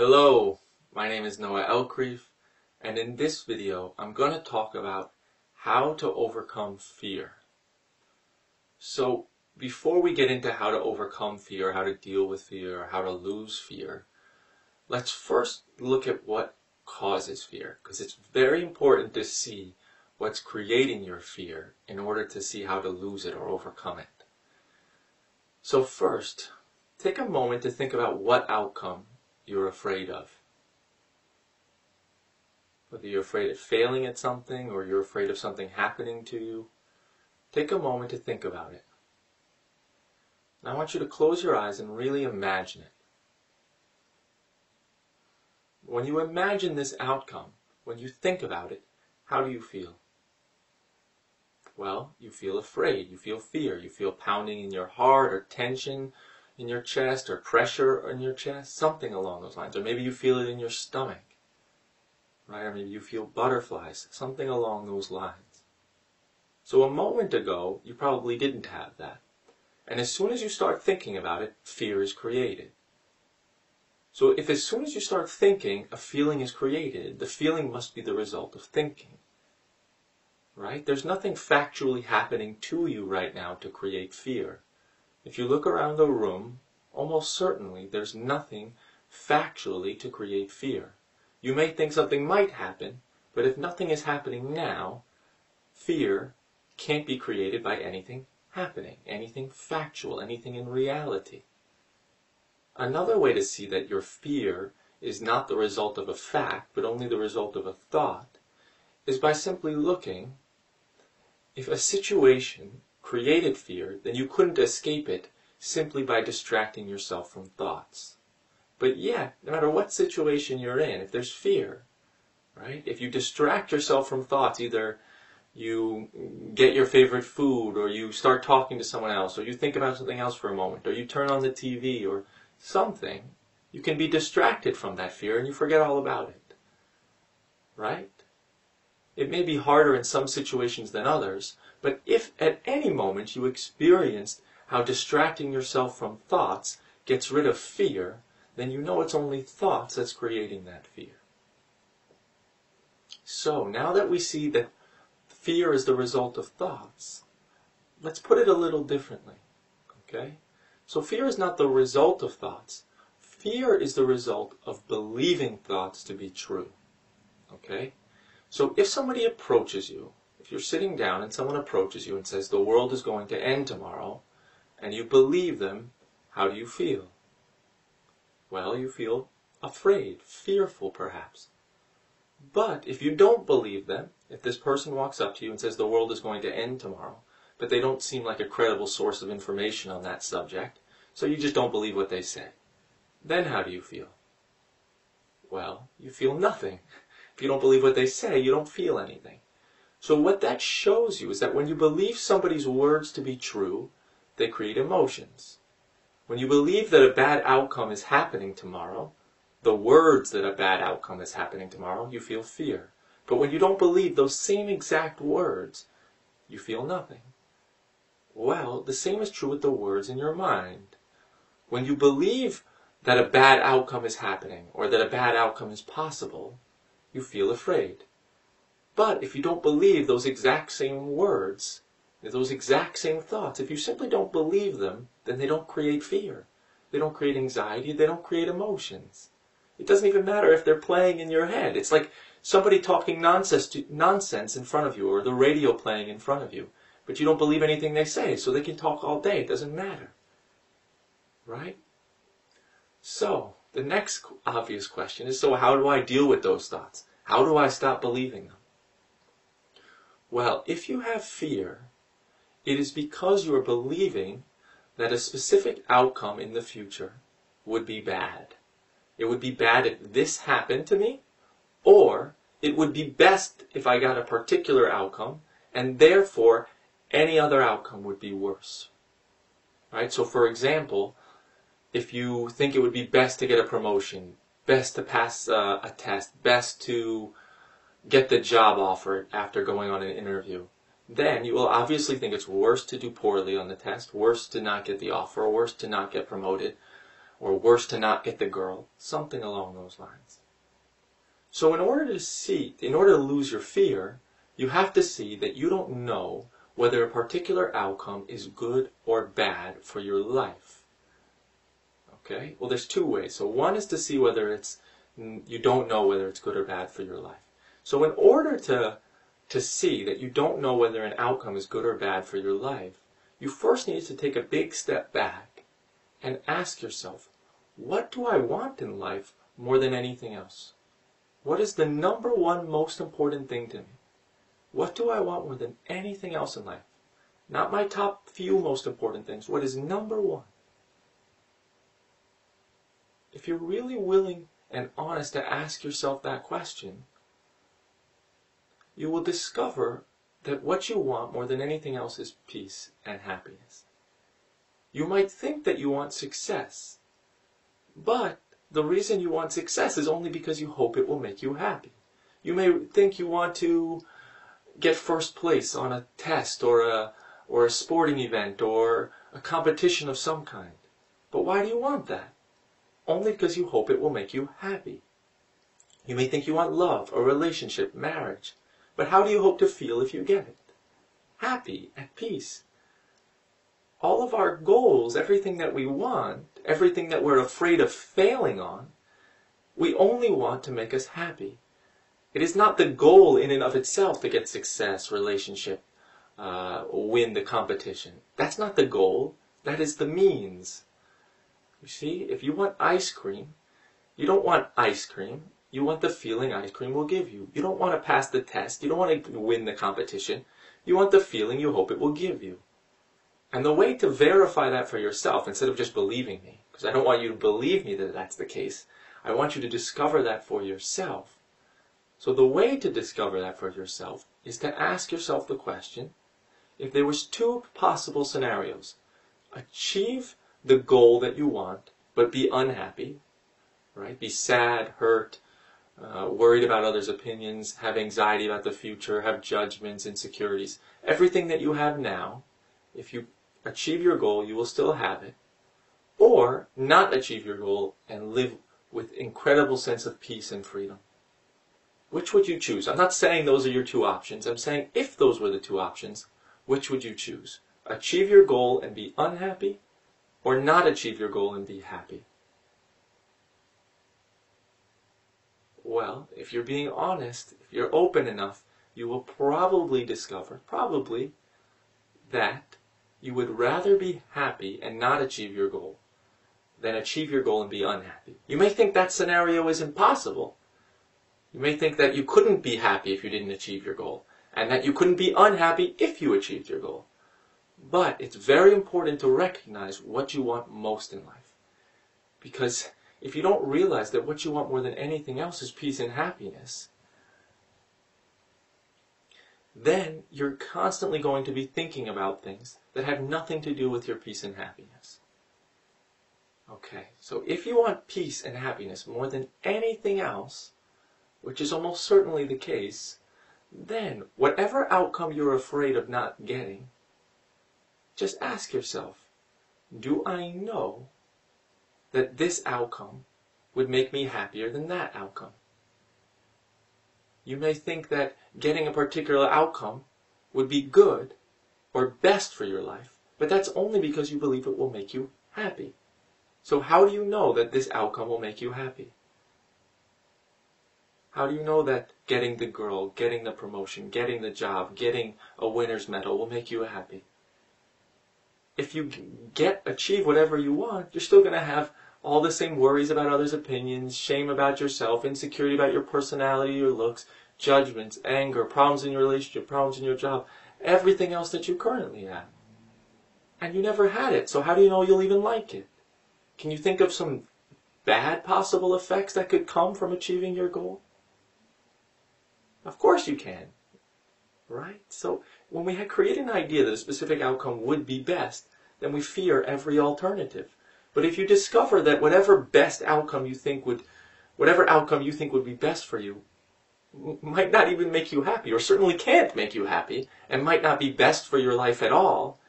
Hello, my name is Noah Elkrief, and in this video I'm going to talk about how to overcome fear. So before we get into how to overcome fear, how to deal with fear, or how to lose fear, let's first look at what causes fear, because it's very important to see what's creating your fear in order to see how to lose it or overcome it. So first, take a moment to think about what outcome you're afraid of. Whether you're afraid of failing at something or you're afraid of something happening to you, take a moment to think about it. Now I want you to close your eyes and really imagine it. When you imagine this outcome, when you think about it, how do you feel? Well, you feel afraid, you feel fear, you feel pounding in your heart or tension in your chest or pressure in your chest, something along those lines. Or maybe you feel it in your stomach, right? Or maybe you feel butterflies, something along those lines. So a moment ago, you probably didn't have that. And as soon as you start thinking about it, fear is created. So if as soon as you start thinking, a feeling is created, the feeling must be the result of thinking. Right? There's nothing factually happening to you right now to create fear. If you look around the room, almost certainly there's nothing factually to create fear. You may think something might happen, but if nothing is happening now, fear can't be created by anything happening, anything factual, anything in reality. Another way to see that your fear is not the result of a fact, but only the result of a thought, is by simply looking. If a situation created fear, then you couldn't escape it simply by distracting yourself from thoughts. But yet, no matter what situation you're in, if there's fear, right? If you distract yourself from thoughts, either you get your favorite food, or you start talking to someone else, or you think about something else for a moment, or you turn on the TV or something, you can be distracted from that fear and you forget all about it. Right? It may be harder in some situations than others, but if at any moment you experienced how distracting yourself from thoughts gets rid of fear, then you know it's only thoughts that's creating that fear. So now that we see that fear is the result of thoughts, let's put it a little differently. Okay? So fear is not the result of thoughts. Fear is the result of believing thoughts to be true. Okay? So if somebody approaches you, if you're sitting down and someone approaches you and says the world is going to end tomorrow, and you believe them, how do you feel? Well, you feel afraid, fearful perhaps. But if you don't believe them, if this person walks up to you and says the world is going to end tomorrow, but they don't seem like a credible source of information on that subject, so you just don't believe what they say, then how do you feel? Well, you feel nothing. If you don't believe what they say, you don't feel anything. So what that shows you is that when you believe somebody's words to be true, they create emotions. When you believe that a bad outcome is happening tomorrow, the words that a bad outcome is happening tomorrow, you feel fear. But when you don't believe those same exact words, you feel nothing. Well, the same is true with the words in your mind. When you believe that a bad outcome is happening, or that a bad outcome is possible, you feel afraid. But if you don't believe those exact same words, those exact same thoughts, if you simply don't believe them, then they don't create fear. They don't create anxiety. They don't create emotions. It doesn't even matter if they're playing in your head. It's like somebody talking nonsense in front of you, or the radio playing in front of you. But you don't believe anything they say, so they can talk all day. It doesn't matter. Right? So, the next obvious question is, so how do I deal with those thoughts? How do I stop believing them? Well, if you have fear, it is because you are believing that a specific outcome in the future would be bad. It would be bad if this happened to me, or it would be best if I got a particular outcome, and therefore any other outcome would be worse. Right? So for example, if you think it would be best to get a promotion, best to pass a test, best to get the job offer after going on an interview, then you will obviously think it's worse to do poorly on the test, worse to not get the offer, worse to not get promoted. or worse, to not get the girl, something along those lines. So in order to lose your fear, you have to see that you don't know whether a particular outcome is good or bad for your life. Okay? Well, there's two ways. So one is to see whether you don't know whether it's good or bad for your life. So in order to see that you don't know whether an outcome is good or bad for your life, you first need to take a big step back and ask yourself, what do I want in life more than anything else? What is the number one most important thing to me? What do I want more than anything else in life? Not my top few most important things. What is number one? If you're really willing and honest to ask yourself that question, you will discover that what you want more than anything else is peace and happiness. You might think that you want success, but the reason you want success is only because you hope it will make you happy. You may think you want to get first place on a test or a sporting event or a competition of some kind. But why do you want that? Only because you hope it will make you happy. You may think you want love, a relationship, marriage. But how do you hope to feel if you get it? Happy, at peace. All of our goals, everything that we want, everything that we're afraid of failing on, we only want to make us happy. It is not the goal in and of itself to get success, relationship, win the competition. That's not the goal. That is the means. You see, if you want ice cream, you don't want ice cream. You want the feeling ice cream will give you. You don't want to pass the test. You don't want to win the competition. You want the feeling you hope it will give you. And the way to verify that for yourself, instead of just believing me, because I don't want you to believe me that that's the case, I want you to discover that for yourself. So the way to discover that for yourself is to ask yourself the question, if there was two possible scenarios, achieve the goal that you want, but be unhappy, right? Be sad, hurt, worried about others' opinions, have anxiety about the future, have judgments, insecurities. Everything that you have now, if you achieve your goal, you will still have it. Or not achieve your goal and live with incredible sense of peace and freedom. Which would you choose? I'm not saying those are your two options. I'm saying if those were the two options, which would you choose? Achieve your goal and be unhappy, or not achieve your goal and be happy? Well, if you're being honest, if you're open enough, you will probably discover, that you would rather be happy and not achieve your goal than achieve your goal and be unhappy. You may think that scenario is impossible. You may think that you couldn't be happy if you didn't achieve your goal, and that you couldn't be unhappy if you achieved your goal. But it's very important to recognize what you want most in life. Because if you don't realize that what you want more than anything else is peace and happiness, then you're constantly going to be thinking about things that have nothing to do with your peace and happiness. Okay, so if you want peace and happiness more than anything else, which is almost certainly the case, then whatever outcome you're afraid of not getting, just ask yourself, do I know that this outcome would make me happier than that outcome? You may think that getting a particular outcome would be good or best for your life, but that's only because you believe it will make you happy. So how do you know that this outcome will make you happy? How do you know that getting the girl, getting the promotion, getting the job, getting a winner's medal will make you happy? If you achieve whatever you want, you're still going to have all the same worries about others' opinions, shame about yourself, insecurity about your personality, your looks, judgments, anger, problems in your relationship, problems in your job, everything else that you currently have. And you never had it, so how do you know you'll even like it? Can you think of some bad possible effects that could come from achieving your goal? Of course you can, right? So when we create an idea that a specific outcome would be best, then we fear every alternative. But if you discover that whatever outcome you think would be best for you might not even make you happy, or certainly can't make you happy, and might not be best for your life at all,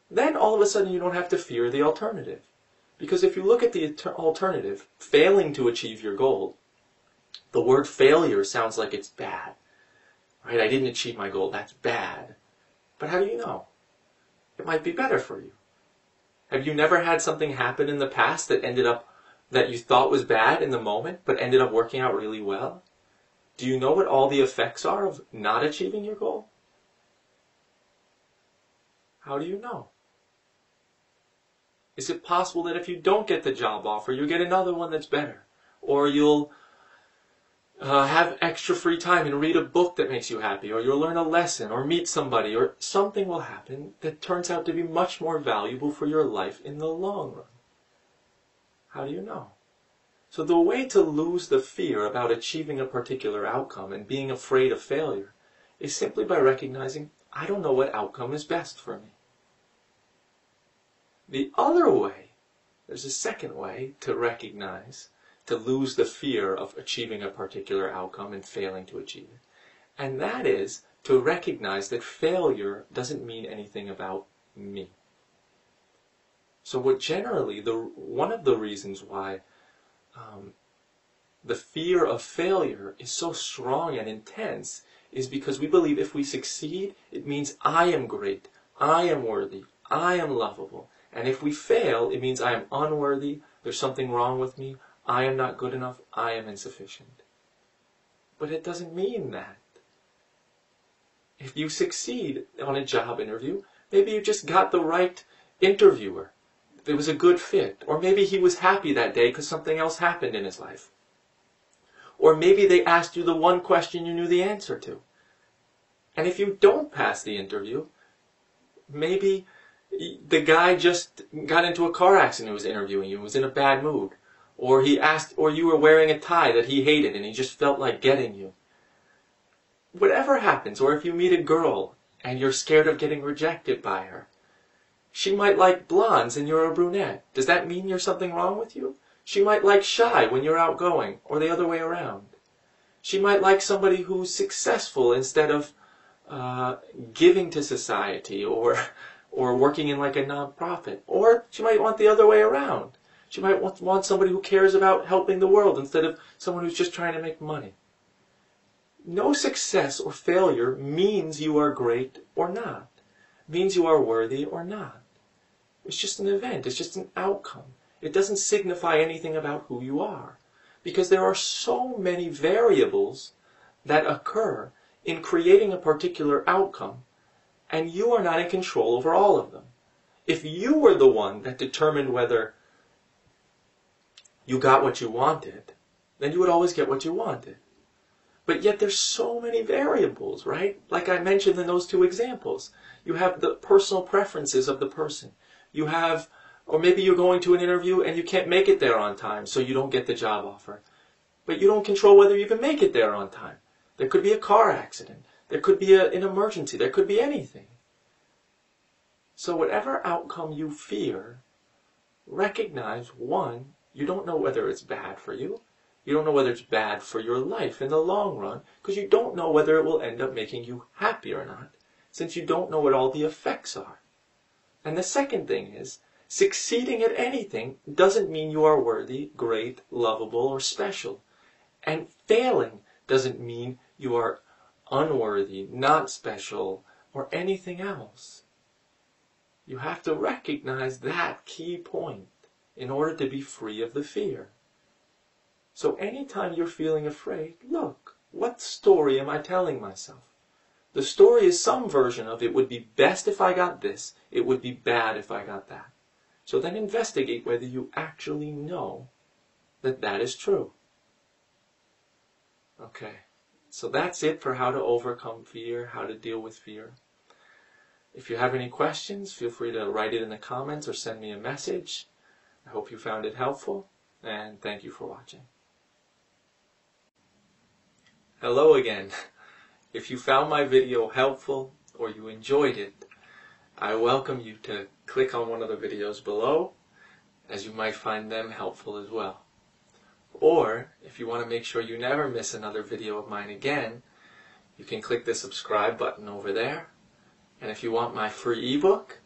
then all of a sudden you don't have to fear the alternative. Because if you look at the alternative, failing to achieve your goal, the word failure sounds like it's bad. Right? I didn't achieve my goal. That's bad. But how do you know? It might be better for you. Have you never had something happen in the past that you thought was bad in the moment, but ended up working out really well? Do you know what all the effects are of not achieving your goal? How do you know? Is it possible that if you don't get the job offer, you'll get another one that's better? Or you'll have extra free time and read a book that makes you happy, or you'll learn a lesson, or meet somebody, or something will happen that turns out to be much more valuable for your life in the long run. How do you know? So the way to lose the fear about achieving a particular outcome and being afraid of failure is simply by recognizing, I don't know what outcome is best for me. The other way, there's a second way to recognize, to lose the fear of achieving a particular outcome and failing to achieve it. And that is to recognize that failure doesn't mean anything about me. So one of the reasons why the fear of failure is so strong and intense is because we believe if we succeed, it means I am great, I am worthy, I am lovable. And if we fail, it means I am unworthy, there's something wrong with me, I am not good enough, I am insufficient. But it doesn't mean that. If you succeed on a job interview, maybe you just got the right interviewer. It was a good fit. Or maybe he was happy that day because something else happened in his life. Or maybe they asked you the one question you knew the answer to. And if you don't pass the interview, maybe the guy just got into a car accident who was interviewing you, was in a bad mood. Or you were wearing a tie that he hated and he just felt like getting you. Whatever happens, or if you meet a girl and you're scared of getting rejected by her, she might like blondes and you're a brunette. Does that mean there's something wrong with you? She might like shy when you're outgoing, or the other way around. She might like somebody who's successful instead of giving to society or working in like a nonprofit. Or she might want the other way around. She might want somebody who cares about helping the world instead of someone who's just trying to make money. No success or failure means you are great or not. Means you are worthy or not. It's just an event. It's just an outcome. It doesn't signify anything about who you are. Because there are so many variables that occur in creating a particular outcome, and you are not in control over all of them. If you were the one that determined whether you got what you wanted, then you would always get what you wanted. But yet there's so many variables, right? Like I mentioned in those two examples. You have the personal preferences of the person. You have, or maybe you're going to an interview and you can't make it there on time, so you don't get the job offer. But you don't control whether you even make it there on time. There could be a car accident. There could be an emergency. There could be anything. So whatever outcome you fear, recognize, one, you don't know whether it's bad for you. You don't know whether it's bad for your life in the long run, because you don't know whether it will end up making you happy or not, since you don't know what all the effects are. And the second thing is, succeeding at anything doesn't mean you are worthy, great, lovable, or special. And failing doesn't mean you are unworthy, not special, or anything else. You have to recognize that key point in order to be free of the fear. So anytime you're feeling afraid, look, what story am I telling myself? The story is some version of it would be best if I got this, it would be bad if I got that. So then investigate whether you actually know that that is true. Okay, so that's it for how to overcome fear, how to deal with fear. If you have any questions, feel free to write it in the comments or send me a message. I hope you found it helpful, and thank you for watching. Hello again. If you found my video helpful or you enjoyed it, I welcome you to click on one of the videos below, as you might find them helpful as well. Or, if you want to make sure you never miss another video of mine again, you can click the subscribe button over there. And if you want my free ebook,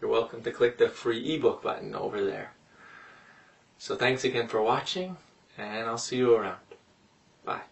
you're welcome to click the free ebook button over there. So thanks again for watching, and I'll see you around. Bye.